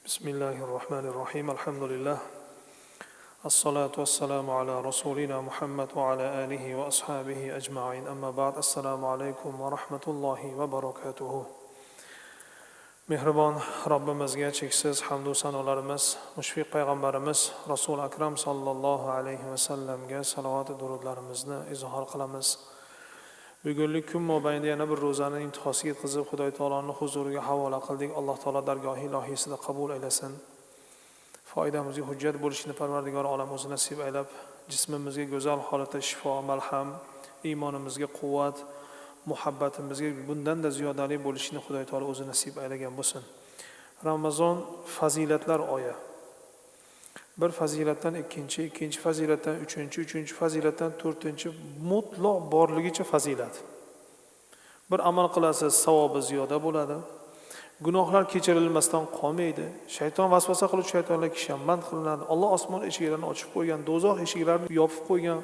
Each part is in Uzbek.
Bismillahirrahmanirrahim. Alhamdulillah. As-salatu was-salamu ala rasulina Muhammad wa ala alihi wa ashabihi ajma'in. Amma ba'd. Assalomu alaykum va rahmatullohi va barakatuh. Mehribon Robbimizga cheksiz hamd va sanolarimiz, mushfiq payg'ambarimiz Rasul akram sallallohu alayhi va sallamga salovat va durudlarimizni izhor qilamiz. Bugunlik kun mobaynida yana bir ro'zani intihosiga yetkazib, Xudoy taoloning huzuriga havola qildik. Alloh taolo dargohi ilohiyasida qabul aylasin. Foydamizga hujjat bo'lishini Parvardigor olam o'zi nasib aylab, jismimizga go'zal holatda shifo, malham, iymonimizga quvvat, muhabbatimizga bundan-da ziyodali bo'lishini Xudoy taolo o'zi nasib aylagan bo'lsin. Ramazon fazilatlar oyi. Bir fazilatdan ikkinchi fazilatdan uchinchi fazilatdan to'rtinchi mutlaq borligicha fazilat. Bir amal qilasiz, savobi ziyoda bo'ladi. Gunohlar kechirilmasdan qolmaydi. Shayton vasvasa qilib shaytonlar kishanband qilinadi. Alloh osmon eshiklarini ochib qo'ygan, do'zax eshiklarini yopib qo'ygan.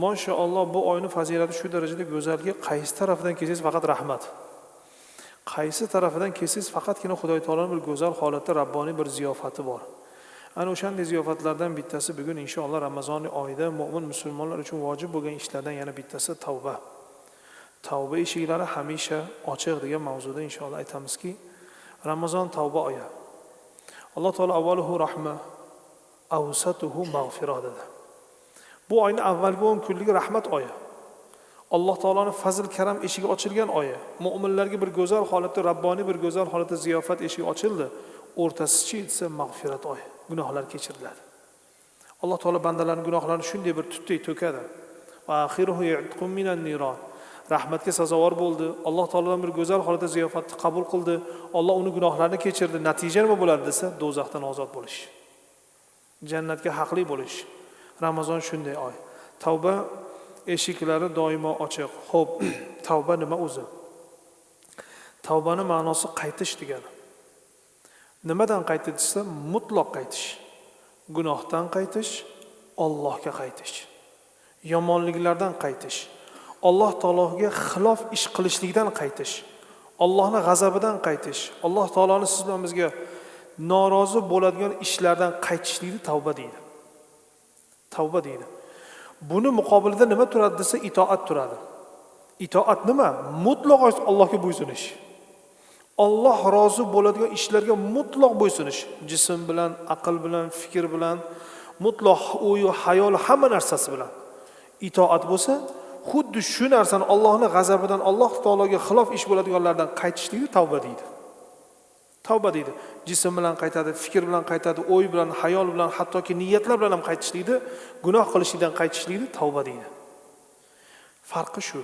Mashalloh, bu oyning fazilati shu darajada go'zalki, qaysi tarafdan kelsangiz faqat rahmat. Qaysi tarafdan kelsangiz faqatgina Xudoy taoloning bir go'zal holatda rabboniy bir ziyofati bor. Ana o'shanday ziyofatlardan bittasi bugun inshaalloh Ramazon oyida mu'min musulmonlar uchun vojib bo'lgan ishlardan yana bittasi tavba. Tavba eshiklari hamisha ochiq degan mavzuda inshaalloh aytamizki, Ramazon tavba oyi. Alloh taolo avvaluhu rahma, awsatuhu mag'firah dedi. Bu oyning avvalgi 10 kunligi rahmat oyi. Alloh taoloning fazl karam eshigi ochilgan oyi. Mu'minlarga bir go'zal holatda, rabboniy bir go'zal holatda ziyofat eshigi ochildi. O'rtasichi esa mag'firat oyi. Gunohlar kechiriladi. Alloh taolo bandalarning gunohlarini shunday bir tutday to'kadi. Va axiruhu yu'tqum minan niron. Rahmatga sazovor bo'ldi. Alloh taolodan bir go'zal holatda ziyofatni qabul qildi. Alloh uni gunohlarini kechirdi. Natija nima bo'ladi desa, do'zaxdan ozod bo'lish. Jannatga haqli bo'lish. Ramazon shunday oy. Tavba eshiklari doimo ochiq. Xo'p, tavba nima o'zi? Tavbaning ma'nosi qaytish degani. Nimadan qaytish desa, mutlaq qaytish. Gunohdan qaytish, Allohga qaytish. Yomonliklardan qaytish. Alloh taologa xilof ish qilishlikdan qaytish. Allohning g'azabidan qaytish. Alloh taoloning siz bilan bizga norozi bo'ladigan ishlardan qaytishlikni tavba deydi. Tavba deydi. Buni muqobilida nima turadi desa, itoat turadi. Itoat nima? Mutlaq Allohga bo'ysunish. Alloh rozi bo'ladigan ishlarga mutlaq bo'ysunish. Jism bilan, aql bilan, fikr bilan, mutlaq o'y, hayol hamma narsasi bilan. Itoat bo'lsa, xuddi shu narsani Allohning g'azabidan, Alloh taologa xilof ish bo'ladiganlardan qaytishlikni tavba deydi. Tavba deydi. Jism bilan qaytadi, fikr bilan qaytadi, o'y bilan, hayol bilan, hattoki niyatlar bilan ham qaytishlikni, gunoh qilishlikdan qaytishlikni tavba deydi. Farqi shu.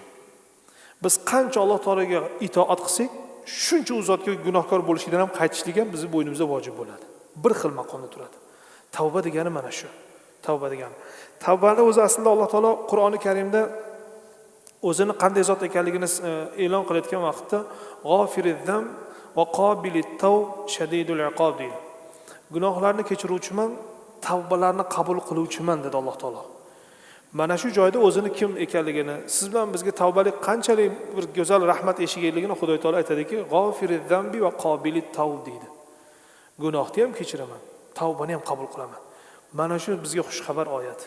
Biz qancha Alloh taologa itoat qilsak, shuncha u zotga gunohkor bo'lishlikdan ham qaytishlik ham bizning bo'ynimizda vojib bo'ladi. Bir xil maqomda turadi. Tavba degani mana shu. Tavba degani. Tavbani o'zi aslida Alloh taolo Qur'oni Karimda o'zini qanday zot ekanligini e'lon qilayotgan vaqtda g'ofiriz-zam va qobilit-tawb shadidul iqob deydi. Gunohlarni kechiruvchiman, tavbalarni qabul qiluvchiman dedi Alloh taolo. Mana shu joyda o'zini kim ekanligini, siz bilan bizga tavbalik qanchalik bir go'zal rahmat eshigiligini Xudoy taolo aytadiki, g'ofiriz-zambi va qobilit-tawb deydi. Gunohni ham kechiraman, tavbani ham qabul qilaman. Mana shu bizga xush xabar oyat.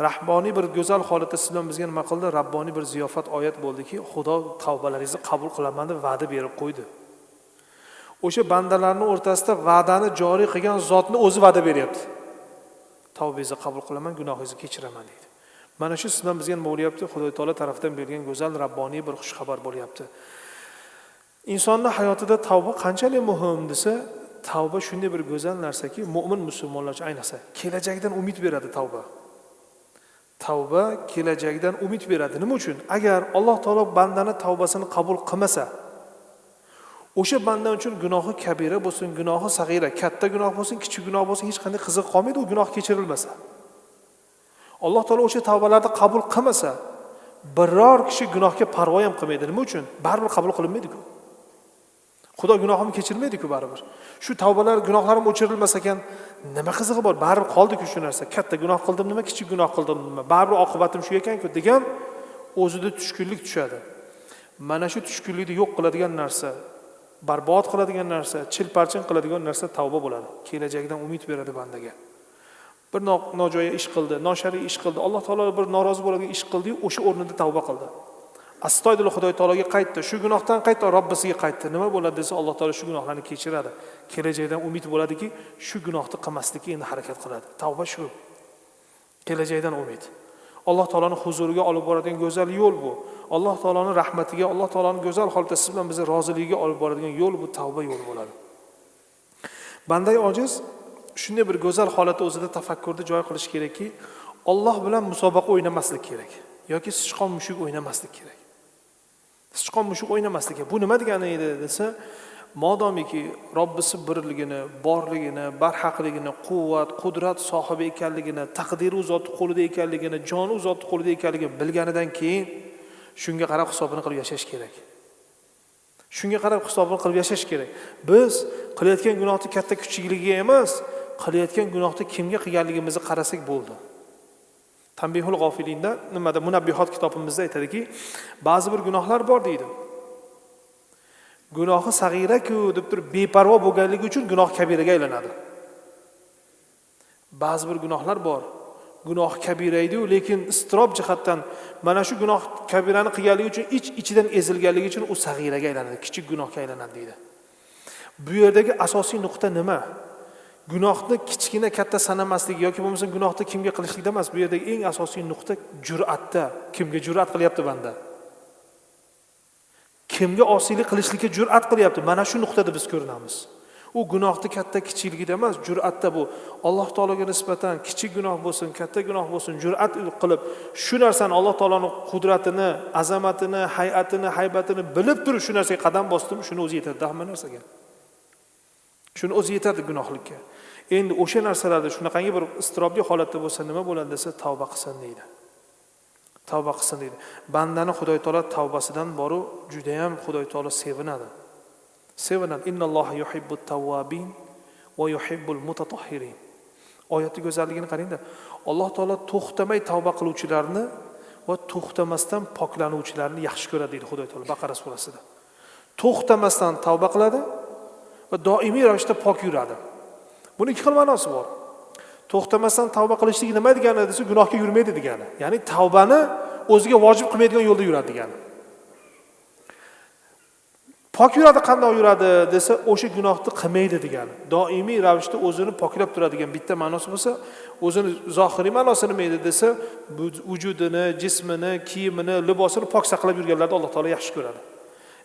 Rahboniy bir go'zal holatda siz bilan bizga nima qildi? Rabboniy bir ziyofat oyat bo'ldiki, Xudo tavbalaringizni qabul qilaman deb va'da berib qo'ydi. O'sha bandalarning o'rtasida va'dani joriy qilgan zotni o'zi va'da beryapti. Tavbangizni qabul qilaman, gunohingizni kechiraman deydi. Mana shu siz bilan bizga nima bo'lyapti? Xudo taolo tomonidan berilgan go'zal rabboniy bir xush xabar bo'lyapti. Insonning hayotida tavba qanchalik muhim desa, tavba shunday bir go'zal narsaki, mu'min musulmonlar uchun ayniqsa kelajakdan umid beradi tavba. Tavba kelajakdan umid beradi. Nima uchun? Agar Alloh taolo bandani tavbasini qabul qilmasa, o'sha banda uchun gunohi kabira bo'lsin, gunohi sag'ira, katta gunoh bo'lsin, kichik gunoh bo'lsin, hech qanday qiziq qolmaydi, u gunoh kechirilmasa. Alloh taolo o'sha tavbalarni qabul qilmasa, biror kishi gunohga parvo ham qilmaydi. Nima uchun? Baribir qabul qilinmaydi-ku. Xudo gunohimni kechirmaydi-ku baribir. Shu tavbalar, gunohlarim o'chirilmas ekan, nima qizig'i bor? Baribir qoldi-ku shu narsa. Katta gunoh qildim nima, kichik gunoh qildim nima? Baribir oqibatim shu ekan-ku degan o'zida tushkunlik tushadi. Mana shu tushkunlikni yo'q qiladigan narsa barbod qiladigan narsa, chilparchin qiladigan narsa tavba bo'ladi. Kelajakdan umid beradi bandaga. Bir nojo'ya ish qildi, noshariy ish qildi, Alloh taolo bir norozi bo'ladigan ish qildi, o'sha o'rnida tavba qildi. Astoydil Xudo taologa qaytdi, shu gunohdan qaytdi, Robbisiga qaytdi. Nima bo'ladi desa, Alloh taolo shu gunohlarni kechiradi. Kelajakdan umid bo'ladiki, shu gunohni qilmaslikka endi harakat qiladi. Tavba shu. Kelajakdan umid. Alloh taoloning huzuriga olib boradigan go'zal yo'l bu. Alloh taoloning rahmatiga, Alloh taoloning go'zal holatda siz bilan bizni roziligiga olib boradigan yo'l bu tavba yo'li bo'ladi. Banday ojiz shunday bir go'zal holatda o'zida tafakkurni joy qilish kerakki, Alloh bilan musobaqa o'ynamaslik kerak yoki sichqon mushuk o'ynamaslik kerak. Sichqon mushuk o'ynamaslik kerak. Bu nima degani edi desa, modomiki Robbisi birligini, borligini, barhaqligini, quvvat, qudrat sohibi ekanligini, taqdiri u zot qo'lida ekanligini, joni u zot qo'lida ekanligini bilganidan keyin shunga qarab hisobini qilib yashash kerak. Shunga qarab hisobini qilib yashash kerak. Biz qilayotgan gunohni katta kichikligiga emas, qilayotgan gunohni kimga qilganligimizni qarasak bo'ldi. Tanbihul G'ofilinda nimada Munabbihot kitobimizda aytadiki, ba'zi bir gunohlar bor deydi. Gunohi sag'ira-ku deb turib beparvo bo'lganligi uchun gunoh kabiraga aylanadi. Ba'zi bir gunohlar bor. Gunoh kabira edi-ku, lekin istrob jihatdan mana shu gunoh kabirani qilganligi uchun ichidan ezilganligi uchun u sag'iraga aylanadi, kichik gunohga aylanadi deydi. Bu yerdagi asosiy nuqta nima? Gunohni kichkina katta sanamaslik yoki bo'lmasa gunohni kimga qilishlikda emas, bu yerdagi eng asosiy nuqta jur'atda. Kimga jur'at qilyapti banda? Kimga osiylik qilishlikka jur'at qilyapti? Mana shu nuqtada biz ko'rinamiz. U gunohni katta kichikligida emas, jur'atda bu. Alloh taologa nisbatan kichik gunoh bo'lsin, katta gunoh bo'lsin, jur'at qilib shu narsani Alloh taoloning qudratini, azamatini, hay'atini, haybatini bilib turib shu narsaga qadam bosdim, shuni o'zi yetadi hamma narsaga. Shuni o'zi yetadi gunohlikka. Endi o'sha narsalarda shunaqangi bir istirobli holatda bo'lsa nima bo'ladi desa, tavba qilsin deydi. Tavba qilsin deydi. Bandani Xudoy taolo tavbasidan boru juda ham Xudoy taolo sevinadi. Sevinadi. Innalloha yuhibbut tawwabin va yuhibbul mutatahhirin. Oyatning go'zalligini qarangda. Alloh taolo to'xtamay tavba qiluvchilarni va to'xtamasdan poklanuvchilarni yaxshi ko'radi deydi Xudoy taolo Baqara surasida. To'xtamasdan tavba qiladi va doimiy ravishda pok yuradi. Buning ikki xil ma'nosi bor. To'xtamasdan tavba qilishlik nima degani desa, gunohga yurmaydi degani. Ya'ni tavbani o'ziga vojib qilmaydigan yo'lda yuradi degani. Pok yuradi, qanday yuradi desa, o'sha gunohni qilmaydi degani. Doimiy ravishda o'zini poklab turadigan bitta ma'nosi bo'lsa, o'zini zohiriy ma'nosi nima edi desa, vujudini, jismini, kiyimini, libosini pok saqlab yurganlarni Alloh taolo yaxshi ko'radi.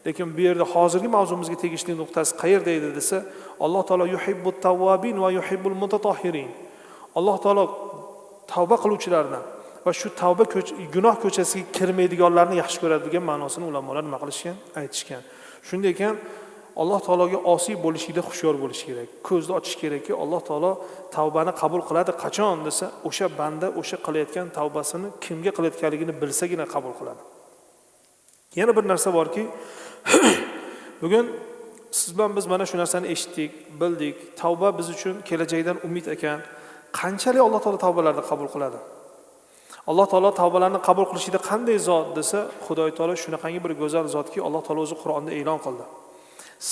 Lekin bu yerda hozirgi mavzumizga tegishli nuqtasi qayerda edi desa, Alloh taolo yuhibbut tawwabin va yuhibbul mutatahhirin. Alloh taolo tavba qiluvchilarni va shu tavba gunoh ko'chasiga kirmaydiganlarni yaxshi ko'radi degan ma'nosini ulamolar nima qilishgan? Aytishgan. Shunday ekan, Alloh taologa osiy bo'lishida hushyor bo'lish kerak. Ko'zni ochish kerakki, Alloh taolo tavbani qabul qiladi qachon desa, o'sha banda o'sha qilayotgan tavbasini kimga qilayotganligini bilsagina qabul qiladi. Yana bir narsa borki, bugun siz bilan biz mana shu narsani eshitdik, bildik. Tavba biz uchun kelajakdan umid ekan. Qanchalik Alloh taolo tavbalarni qabul qiladi? Alloh taolo tavbalarni qabul qilishida qanday zot desa, Xudoy taolo shunaqangi bir go'zal zotki, Alloh taolo o'zi Qur'onda e'lon qildi.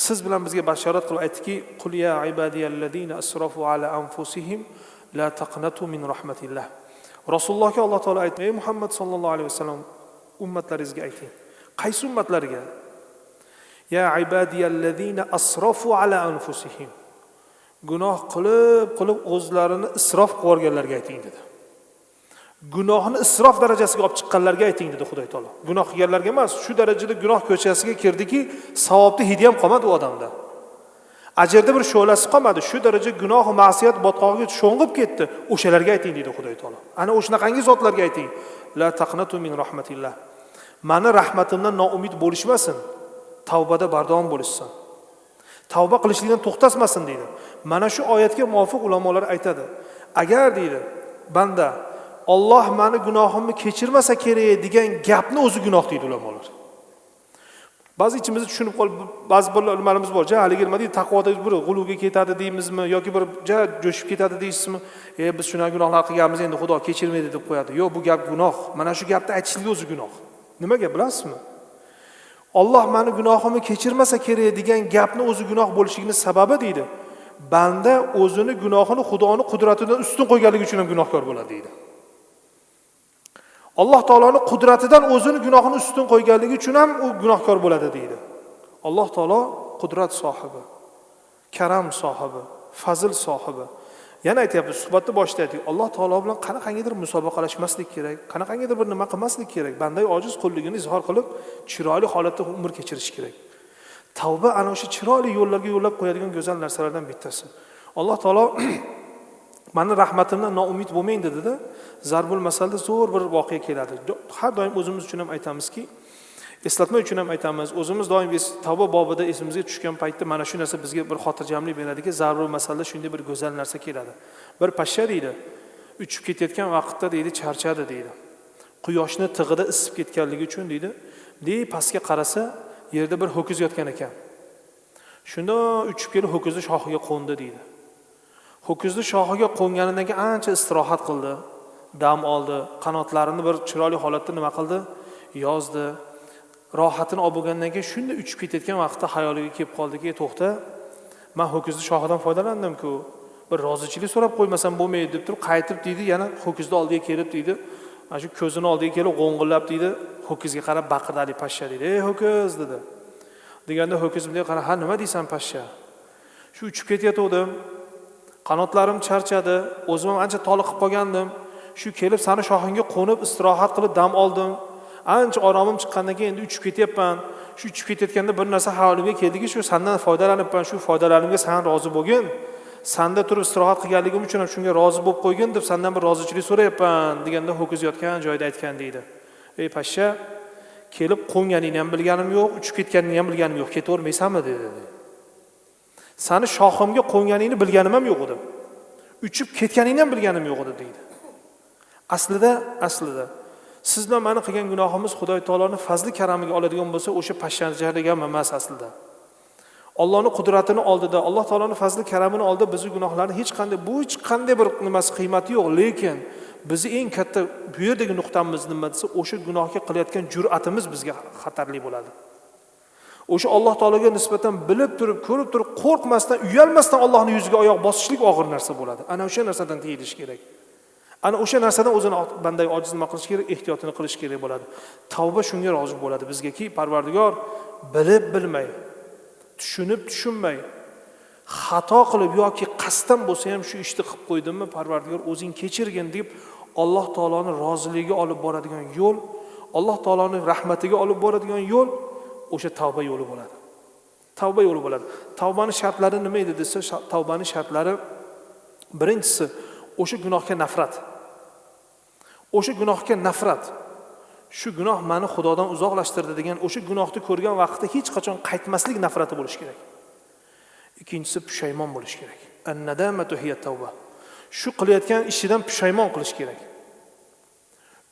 Siz bilan bizga bashorat qilib aytdiki, qul ya ibadiyallazina asrafu ala anfusihim la taqnatu min rahmatillah. Rasulullohga Alloh taolo aytdi: "Ey Muhammad sallallohu alayhi vasallam, ummatlaringizga ayting." Qaysi ummatlarga? Ya ibadiyallazina asrafu ala anfusihim. Gunoh qilib o'zlarini isrof qilib yuborganlarga ayting dedi. Gunohni isrof darajasiga olib chiqqanlarga ayting dedi Xudoy taolo. Gunoh qilganlarga emas, shu darajada gunoh ko'chasiga kirdiki, savobni hidi ham qolmadi u odamda. Ajrda bir sho'lasi qolmadi. Shu daraja gunoh va ma'siyat botqog'iga sho'ng'ib ketdi. O'shalarga ayting dedi Xudoy taolo. Ana o'shanaqangi zotlarga ayting. La taqnatu min rahmatillah. Mani rahmatimdan noumid bo'lishmasin. Tavbada bardavom bo'lishsin. Tavba qilishlikdan to'xtasmasin deydi. Mana shu oyatga muvofiq ulamolar aytadi. Agar deydi, banda Alloh meni gunohimni kechirmasa kerak degan gapni o'zi gunoh deydi ulamolar. Ba'zi ichimizda tushunib qolib, ba'zi bir ilmlarimiz bor. Haligi nima deydi, taqvoda bir g'uluvga ketadi deymizmi yoki bir jo'shib ketadi deysizmi? Biz shuna gunohlar qilganmiz, endi Xudo kechirmaydi deb qo'yadi. Yo'q, bu gap gunoh. Mana shu gapni aytishlik o'zi gunoh. Nimaga bilasizmi? Alloh meni gunohimni kechirmasa kerak degan gapni o'zi gunoh bo'lishining sababi deydi. Banda o'zini gunohini Xudoning qudratidan ustun qo'yganligi uchun ham gunohkor bo'ladi deydi. Alloh taoloning qudratidan o'zini gunohini ustun qo'yganligi uchun ham u gunohkor bo'ladi deydi. Alloh taolo qudrat sohibi, karam sohibi, fazl sohibi. Yana aytayapmiz, suhbatni boshida aytdik. Alloh taolo bilan qanaqangidir musobaqalashmaslik kerak, qanaqangidir bir nima qilmaslik kerak. Banday ojiz qulligini izhor qilib, chiroyli holatda umr kechirish kerak. Tavba ana o'sha chiroyli yo'llarga yo'llab qo'yadigan go'zal narsalardan bittasi. Alloh taolo meni rahmatimdan noumid bo'lmang dedi-da. Zarbul masalda zo'r bir voqea keladi. Har doim o'zimiz uchun ham aytamizki, eslatma uchun ham aytamiz. O'zimiz doim tavba bobida esimizga tushgan paytda mana shu narsa bizga bir xotirjamlik beradiki, zarbul masalda shunday bir go'zal narsa keladi. Bir pashsha deydi, uchib ketayotgan vaqtda deydi, charchadi deydi. Quyoshni tig'ida isib ketganligi uchun deydi, pastga qarasa, yerda bir ho'kiz yotgan ekan. Shunda uchib kelib ho'kizni shoxiga qo'ndi deydi. Ho'kizni shoxiga qo'nganidan keyin ancha istirohat qildi, dam oldi, qanotlarini bir chiroyli holatda nima qildi? Yozdi. Rohatini olib bo'lgandan keyin shunda uchib ketayotgan vaqtda xayoliga kelib qoldiki, to'xta, men ho'kizni shoxidan foydalandim-ku, bir rozichilik so'rab qo'ymasam bo'lmaydi deb turib qaytib deydi, yana ho'kizni oldiga kelib deydi, mana shu ko'zini oldiga kelib g'o'ng'illab deydi, ho'kizga qarab baqirdi Ali pashsha deydi. "Ey ho'kiz" dedi. Deganda ho'kiz bunday qarab, "Ha, nima deysan pashsha? Shu uchib ketayotgandim. Qanotlarim charchadi, o'zim ham ancha toliqib qolgandim. Shu kelib seni shoxingga qo'nib istirohat qilib dam oldim. Ancha oromim chiqqandan keyin endi uchib ketyapman. Shu uchib ketayotganda bir narsa hayolimga keldiki, shu sendan foydalanibman, shu foydalanimga sen rozi bo'lgin. Senda turib istirohat qilganligim uchun ham shunga rozi bo'lib qo'ygin deb sendan bir rozichilik so'rayapman" deganda ho'kiz yotgan joyda aytgan deydi. "Ey pashsha, kelib qo'nganingni ham bilganim yo'q, uchib ketganingni ham bilganim yo'q, ketavermaysanmi?" dedi. "Seni shoximga qo'nganingni bilganim ham yo'q edi. Uchib ketganingni ham bilganim yo'q edi" deydi. Aslida siz bilan meni qilgan gunohimiz Xudo taoloning fazli karamiga oladigan bo'lsa, o'sha pashshachaligam emas aslida. Allohning qudratini oldida, Alloh taoloning fazli karamini oldida bizning gunohlarning hech qanday bir nimasi qiymati yo'q, lekin bizni eng katta bu yerdagi nuqtamiz nima desa, o'sha gunohga qilayotgan jur'atimiz bizga xatarli bo'ladi. O'sha Alloh taologa nisbatan bilib turib, ko'rib turib, qo'rqmasdan, uyalmasdan Allohning yuziga oyoq bosishlik og'ir narsa bo'ladi. Ana o'sha narsadan tiyilish kerak. Ana o'sha narsadan o'zini banday ojiz nima qilish kerak, ehtiyotini qilish kerak bo'ladi. Tavba shunga rozi bo'ladi bizgaki, Parvardigor bilib bilmay, tushunib tushunmay, xato qilib yoki qasddan bo'lsa ham shu ishni qilib qo'ydimmi, Parvardigor o'zing kechirgin deb Alloh taoloning roziligiga olib boradigan yo'l, Alloh taoloning rahmatiga olib boradigan yo'l o'sha tavba yo'li bo'ladi. Tavba yo'li bo'ladi. Tavbaning shartlari nima edi desa, tavbaning shartlari birinchisi o'sha gunohga nafrat. O'sha gunohga nafrat. Shu gunoh meni Xudodan uzoqlashtirdi degan o'sha gunohni ko'rgan vaqtda hech qachon qaytmaslik nafrati bo'lish kerak. Ikkinchisi pushaymon bo'lish kerak. An-nadamatu hiya tavba. Shu qilayotgan ishidan pushaymon qilish kerak.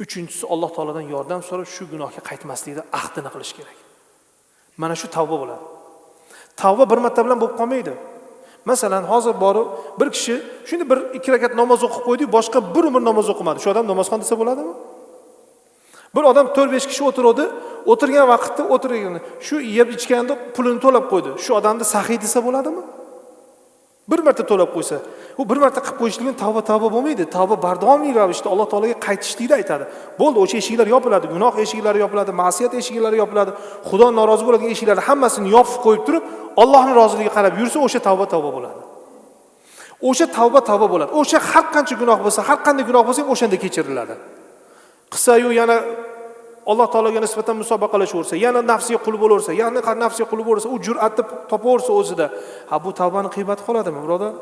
Uchinchisi Alloh taoladan yordam so'rab shu gunohga qaytmaslikda ahdini qilish kerak. Mana shu tavba bo'ladi. Tavba bir marta bilan bo'lib qolmaydi. Masalan, hozir borib bir kishi shunda bir 2 rakat namoz o'qib qo'ydi, boshqa bir umr namoz o'qimadi. Shu odam namozxon desa bo'ladimi? Bir odam 4-5 kishi o'tirdi, o'tirgan vaqtda o'tirgan, shu yeb ichganda pulini to'lab qo'ydi. Shu odamni saxiy desa bo'ladimi? Bir marta to'lab qo'ysa, u bir marta qilib qo'yishligin tavba bo'lmaydi. Tavba bardomiy ravishda Alloh taolaga qaytishlikni aytadi. Bo'ldi, o'sha eshiklar yopiladi, gunoh eshiklari yopiladi, ma'siyat eshiklari yopiladi, Xudo norozi bo'ladigan eshiklarni hammasini yopib qo'yib turib, Allohning roziligiga qarab yursa, o'sha tavba bo'ladi. O'sha tavba bo'ladi. O'sha har qancha gunoh bo'lsa, har qanday gunoh bo'lsa ham o'shanda kechiriladi. Qilsa-yu yana Alloh taologa nisbatan musobaqalashaversa, yana nafsiga qul bo'laversa, yana nafsiga qul bo'laversa, u jur'atni topaversa o'zida, bu tavbaning qiymati qoladimi, birodar?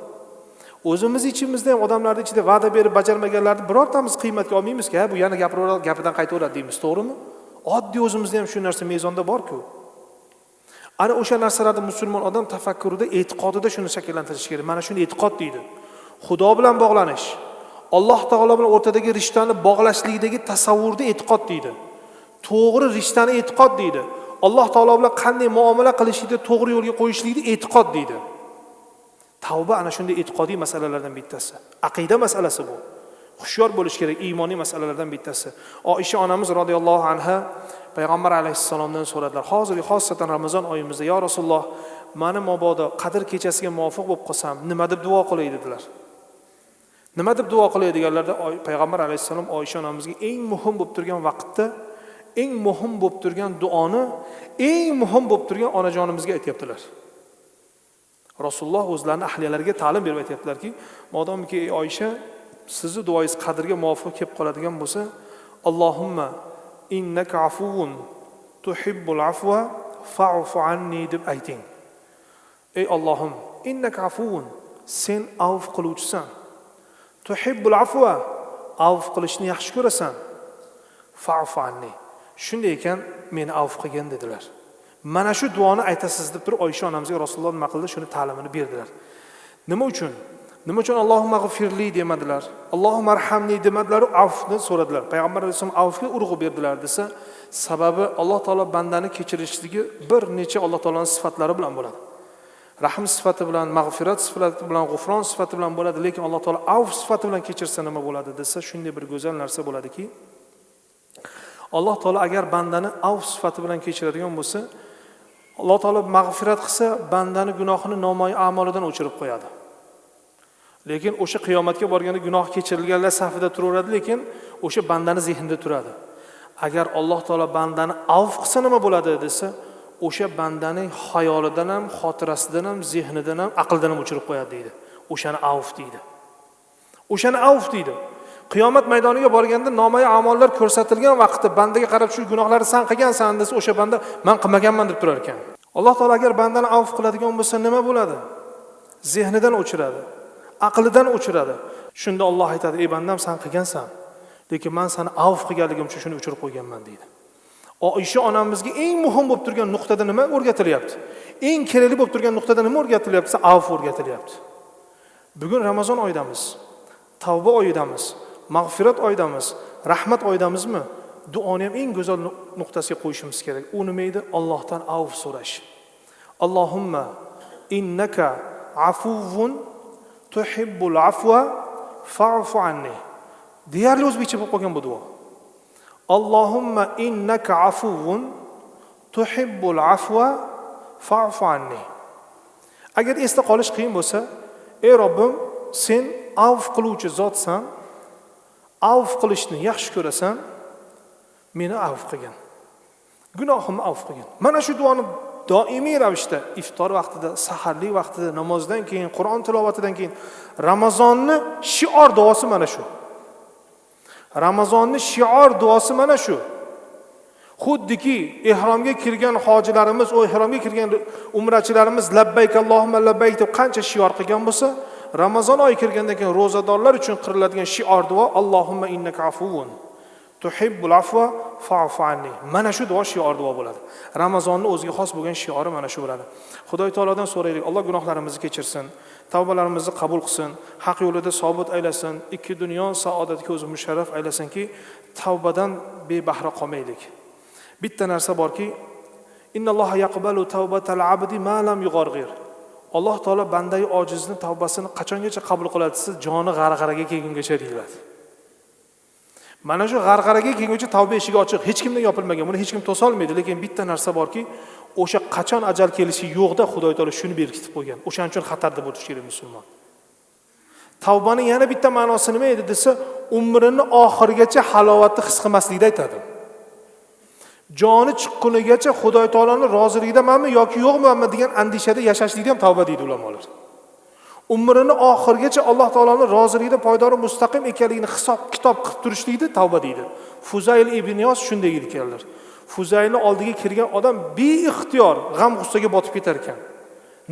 O'zimiz ichimizda ham odamlarning ichida va'da berib bajarmaganlarni birortamiz qiymatga olmaymiz-ki, bu yana gapiraveradi, gapidan qaytaveradi deymiz, to'g'rimi? Oddiy o'zimizda ham shu narsa mezonda bor-ku. Ana o'sha narsalarni musulmon odam tafakkurida, e'tiqodida shuni shakllantirish kerak. Mana shuni e'tiqod deydi. Xudo bilan bog'lanish, Alloh taolo bilan o'rtadagi rishtani bog'lashlikdagi tasavvurda e'tiqod deydi. To'g'ri rishtani e'tiqod deydi. Alloh taolo bilan qanday muomala qilishlikda to'g'ri yo'lga qo'yishlikni e'tiqod deydi. Tavba ana shunday e'tiqodiy masalalardan bittasi. Aqida masalasi bu. Xushyor bo'lish kerak, iymoniy masalalardan bittasi. Oisha onamiz radhiyallohu anha payg'ambar alayhissalomdan so'radilar. Hozirgi xosatan Ramazon oyimizda ya Rasululloh, meni mabodo Qadr kechasiga muvofiq bo'lib qolsam, nima deb duo qilay dedilar. Nima deb duo qilay deganlarda payg'ambar alayhissalom Oysha onamizga eng muhim bo'lib turgan vaqtda, eng muhim bo'lib turgan duoni, eng muhim bo'lib turgan onajonimizga aytibdilar. Rasululloh o'zlarining ahliyalariga ta'lim berib aytibdilarki, modomiki ey Oysha, sizni duoyingiz qadrga muvofiq kelib qoladigan bo'lsa, Allohumma innaka afuvun tuhibbul afwa fa'fu anni deb ayting. Ey Allohim, innaka afuvun, sen avf qiluvchisan. Tuhibbul afwa, avf qilishni yaxshi ko'rasan. Fa'fu anni. Shunday ekan, meni avf qilgin dedilar. Mana shu duoni aytasiz deb turib Oysha onamizga Rasululloh nima qildi? Shuni ta'limini berdilar. Nima uchun? Nima uchun Allohumma g'firli demadilar? Allohumma arhamni demadilar, afvni so'radilar. Payg'ambar alayhisolam afvga urg'u berdilar desa, sababi Alloh taolo bandani kechirishligi bir necha Alloh taoloning sifatlari bilan bo'ladi. Rahm sifati bilan, mag'firat sifati bilan, g'ufron sifati bilan bo'ladi, lekin Alloh taolo afv sifati bilan kechirsa nima bo'ladi desa, shunday bir go'zal narsa bo'ladiki, Alloh taolo agar bandani afv sifati bilan kechiradigan bo'lsa, Alloh taolo mag'firat qilsa, bandani gunohini nomoy a'molidan o'chirib qo'yadi. Lekin o'sha qiyomatga borganda gunoh kechirilganlar safida turaveradi, lekin o'sha bandani zehnida turadi. Agar Alloh taolo bandani avf qilsa nima bo'ladi desa, o'sha bandaning xayolidan ham, xotirasidan ham, zehnidan ham, aqldan ham o'chirib qo'yadi deydi. O'shani avf deydi. O'shani avf deydi. Qiyomat maydoniga borganda nomoy amallar ko'rsatilgan vaqtda bandaga qarab shu gunohlarni san qilgansan desa, o'sha banda men qilmaganman deb turar ekan. Alloh taolo agar bandani avf qiladigan bo'lsa nima bo'ladi? Zehnidan o'chiradi, aqlidan o'chiradi. Shunda Alloh aytadi: "Ey bandam, sen qilgansan, lekin men seni avf qilganligim uchun shuni o'chirib qo'yganman" deydi. Oysha onamizga eng muhim bo'lib turgan nuqtada nima o'rgatilyapti? Eng kerakli bo'lib turgan nuqtada nima o'rgatilyapti? Avf o'rgatilyapti. Bugun Ramazon oyidamiz. Tavba oyidamiz. Mag'firat oyidamiz. Rahmat oyidamizmi? Duoni ham eng go'zal nuqtasiga qo'yishimiz kerak. U nima edi? Allohdan avf so'rash. Allohumma innaka afuvun tuhibbul afwa fa'fu anni. Deyarli o'zbekcha bo'lib qolgan bu duo. Allohumma innaka afuvun tuhibbul afwa fa'fu anni. Agar esda qolish qiyin bo'lsa, ey Robbim, sen avf qiluvchi zotsan, avf qilishni yaxshi ko'rasan, meni avf qilgin. Gunohimni avf qilgin. Mana shu duoni doimiy ravishda iftor vaqtida, saharlik vaqtida, namozdan keyin, Qur'on tilovatidan keyin, Ramazonni shior duosi mana shu. Ramazonni shior duosi mana shu. Xuddiki ihromga kirgan hojilarimiz, o ihromga kirgan umrachilarimiz labbayk Allohumma labbayk deb qancha shior qilgan bo'lsa, Ramazon oyi kirgandan keyin ro'zadorlar uchun qiriladigan shior duo Allohumma innaka afuvun tuhibbul afwa fa'fu anni. Mana shu duo shior duo bo'ladi. Ramazonning o'ziga xos bo'lgan shiori mana shu bo'ladi. Xudoy taolodan so'raylik, Alloh gunohlarimizni kechirsin, tavbalarimizni qabul qilsin, haq yo'lida sobit aylasin, ikki dunyo saodatga o'zi musharraf aylasinki, tavbadan bebahra qolmaylik. Bitta narsa borki, innalloha yaqbalu tawbatal abdi ma lam yug'arg'ir. Alloh taolo bandai ojizni tavbasini qachongacha qabul qiladi desa, joni g'arg'araga kelgungacha deyiladi. Mana shu g'arg'araga kelguncha tavba eshigi ochiq, hech kimdan yopilmagan, buni hech kim to'sa olmaydi, lekin bitta narsa borki, o'sha qachon ajal kelishi yo'qda Xudoy taolo shuni berkitib qo'ygan. O'shaning uchun xatarda bo'lish kerak musulmon. Tavbaning yana bitta ma'nosi nima edi desa, umrini oxirigacha halovatni his qilmaslikda aytadi. Joni chiqqunigacha Xudoy taoloning roziligidamanmi yoki yo'qmanmi degan andishada yashashlikni ham tavba deydi ulamolar. Umrini oxirigacha Alloh taoloning roziligida poydori mustaqim ekanligini hisob kitob qilib turishlikni tavba deydi. Fuzayl ibn Iyos shunday ekanlar. Fuzaylning oldiga kirgan odam beixtiyor g'am-g'ussaga botib ketar ekan.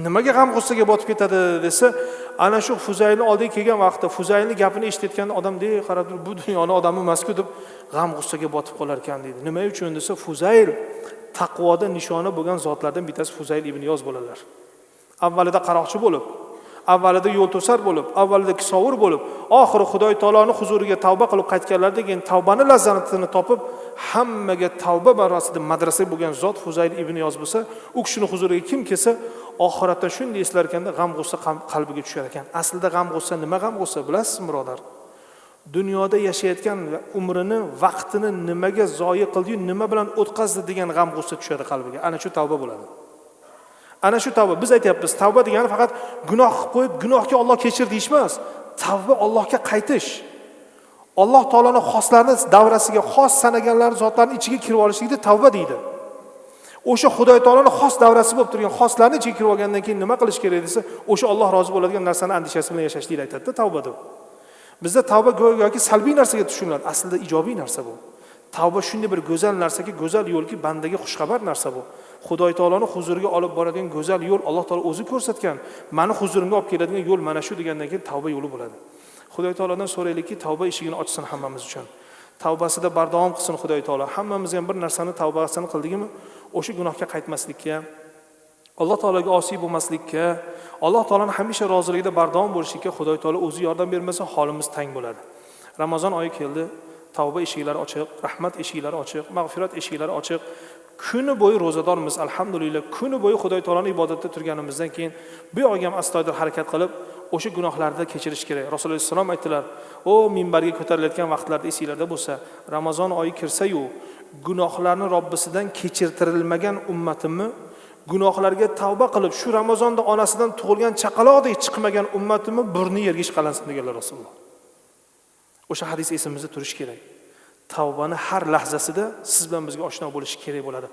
Nimaga g'am-g'ussaga botib ketadi desa, ana shu Fuzaylning oldiga kelgan vaqtda Fuzaylning gapini eshitayotgan odam qarab bu dunyoning odami emas-ku deb g'am-g'ussaga botib qolar ekan deydi. Nima uchun desa, Fuzayl taqvoda nishoni bo'lgan zotlardan bittasi Fuzayl ibn Iyos bo'ladilar. Avvalida qaroqchi bo'lib, avvalida yo'l to'sar bo'lib, avvalida kisovur bo'lib, oxiri Xudoy taoloning huzuriga tavba qilib qaytganlardan keyin tavbani lazzatini topib, hammaga tavba barosida madrasa bo'lgan zot Fuzayl ibn Iyos bo'lsa, u kishining huzuriga kim kelsa, oxiratda shunday eslar ekanda g'am-g'ussa qalbiga tushar ekan. Aslida g'am-g'ussa nima g'am-g'ussa bilasizmi, birodar? dunyoda yashayotgan umrini, vaqtini nimaga zoyi qildi-yu, nima bilan o'tkazdi degan g'am g'ussa tushadi qalbiga. Ana shu tavba bo'ladi. Ana shu tavba. Biz aytyapmiz, tavba degani faqat gunoh qilib qo'yib, gunohga Alloh kechir deyish emas. Tavba Allohga qaytish. Alloh taoloning xoslarini davrasiga xos sanaganlar zotlarning ichiga kirib olishlikni tavba deydi. O'sha Xudoy taoloning xos davrasi bo'lib turgan xoslarning ichiga kirib olgandan keyin nima qilish kerak desa, o'sha Alloh rozi bo'ladigan narsani andishasi bilan yashashlikni aytadi-da tavba deb. Bizda tavba yoki salbiy narsaga tushuniladi, aslida ijobiy narsa bu. Tavba shunday bir go'zal narsaki, go'zal yo'lki, bandaga xushxabar narsa bu. Xudoy taoloning huzuriga olib boradigan go'zal yo'l Alloh taolo o'zi ko'rsatgan. Meni huzurimga olib keladigan yo'l mana shu degandan keyin tavba yo'li bo'ladi. Xudoy taolodan so'raylikki, tavba eshigini ochsin hammamiz uchun. Tavbasida bardavom qilsin Xudoy taolo. Hammamiz ham bir narsani tavbasini qildikmi, o'sha gunohga qaytmaslikka, Alloh taologa osiy bo'lmaslikka, Alloh taoloning hamisha roziligida bardavom bo'lishlikka Xudoy taolo o'zi yordam bermasa, holimiz tang bo'ladi. Ramazon oyi keldi, tavba eshiklari ochiq, rahmat eshiklari ochiq, mag'firat eshiklari ochiq. Kuni bo'yi ro'zadormiz, alhamdulillah. Kuni bo'yi Xudoy taoloning ibodatida turganimizdan keyin bu yoqga ham astoydil harakat qilib, o'sha gunohlarni kechirish kerak. Rasululloh sollallohu alayhi vasallam aytdilar, "O minbarga ko'tarilayotgan vaqtlarda esinglarda bo'lsa, Ramazon oyi kirsa-yu, gunohlarni Robbisidan kechirtirilmagan ummatimni, gunohlarga tavba qilib, shu Ramazonda onasidan tug'ilgan chaqaloqdek chiqmagan ummatimni burni yerga ishqalansin" deganlar Rasululloh. O'sha hadis esimizda turishi kerak. Tavbani har lahzasida siz bilan bizga oshno bo'lish kerak bo'ladi.